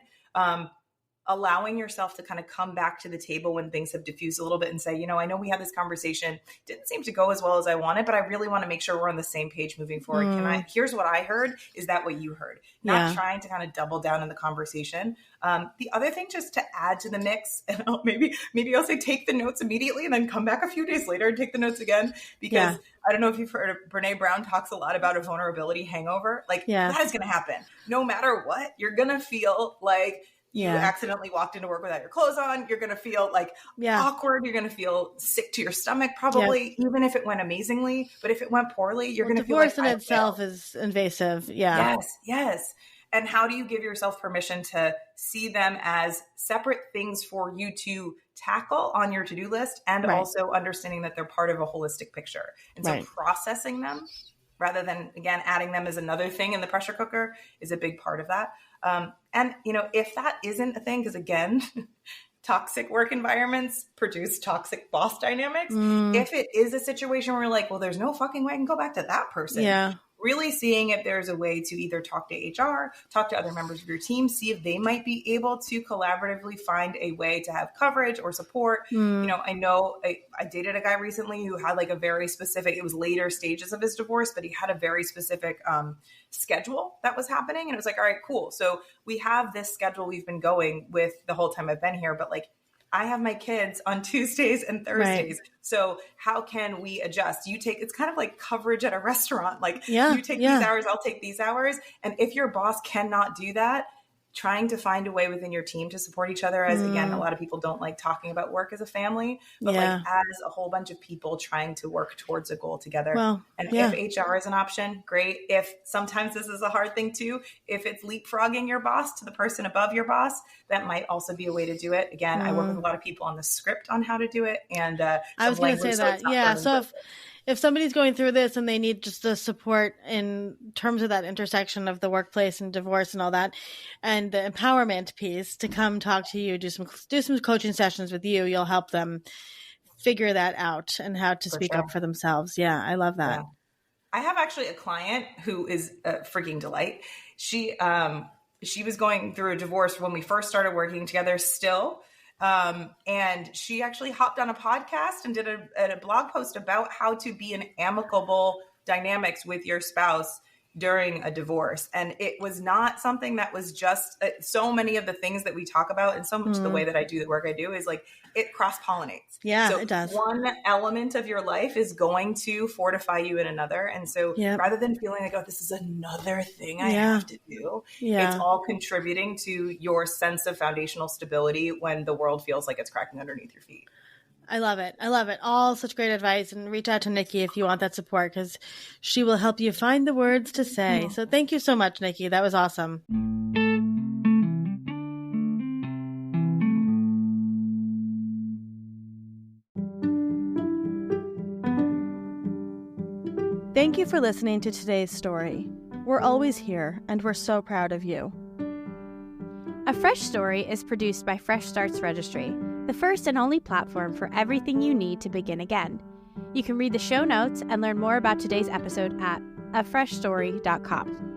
Speaker 7: allowing yourself to kind of come back to the table when things have diffused a little bit and say, I know we had this conversation, didn't seem to go as well as I wanted, but I really want to make sure we're on the same page moving forward. Here's what I heard. Is that what you heard? Not trying to kind of double down in the conversation. The other thing, just to add to the mix, and maybe I'll say take the notes immediately and then come back a few days later and take the notes again, because I don't know if you've heard of Brene Brown talks a lot about a vulnerability hangover. Like that is going to happen no matter what. You're going to feel like you accidentally walked into work without your clothes on. You're going to feel like awkward. You're going to feel sick to your stomach, probably, even if it went amazingly. But if it went poorly, you're going to feel like
Speaker 1: divorce in itself is invasive.
Speaker 7: Yes. And how do you give yourself permission to see them as separate things for you to tackle on your to-do list, and also understanding that they're part of a holistic picture. And so processing them rather than, again, adding them as another thing in the pressure cooker is a big part of that. And, if that isn't a thing, because again, toxic work environments produce toxic boss dynamics. If it is a situation where you're like, well, there's no fucking way I can go back to that person. Really seeing if there's a way to either talk to HR, talk to other members of your team, see if they might be able to collaboratively find a way to have coverage or support. I know I dated a guy recently who had like a very specific, it was later stages of his divorce, but he had a very specific schedule that was happening. And it was like, all right, cool. So we have this schedule we've been going with the whole time I've been here, but like, I have my kids on Tuesdays and Thursdays. So how can we adjust? It's kind of like coverage at a restaurant. Like you take these hours, I'll take these hours. And if your boss cannot do that, trying to find a way within your team to support each other, as again, a lot of people don't like talking about work as a family, but like as a whole bunch of people trying to work towards a goal together. If HR is an option, great. If sometimes this is a hard thing too, if it's leapfrogging your boss to the person above your boss, that might also be a way to do it. Again, I work with a lot of people on the script on how to do it. And
Speaker 1: I was going to say that. Yeah. So if somebody's going through this and they need just the support in terms of that intersection of the workplace and divorce and all that, and the empowerment piece, to come talk to you, do some coaching sessions with you, you'll help them figure that out and how to speak up for themselves. Yeah, I love that.
Speaker 7: I have actually a client who is a freaking delight. She was going through a divorce when we first started working together still. And she actually hopped on a podcast and did a blog post about how to be in amicable dynamics with your spouse during a divorce. And it was not something that was just so many of the things that we talk about, and so much of the way that I do the work I do is like it cross-pollinates.
Speaker 1: Yeah,
Speaker 7: so
Speaker 1: it does.
Speaker 7: One element of your life is going to fortify you in another. And so rather than feeling like, oh, this is another thing I have to do, it's all contributing to your sense of foundational stability when the world feels like it's cracking underneath your feet.
Speaker 1: I love it. I love it. All such great advice. And reach out to Nikki if you want that support, because she will help you find the words to say. So thank you so much, Nikki. That was awesome. Thank you for listening to today's story. We're always here, and we're so proud of you.
Speaker 8: A Fresh Story is produced by Fresh Starts Registry, the first and only platform for everything you need to begin again. You can read the show notes and learn more about today's episode at afreshstory.com.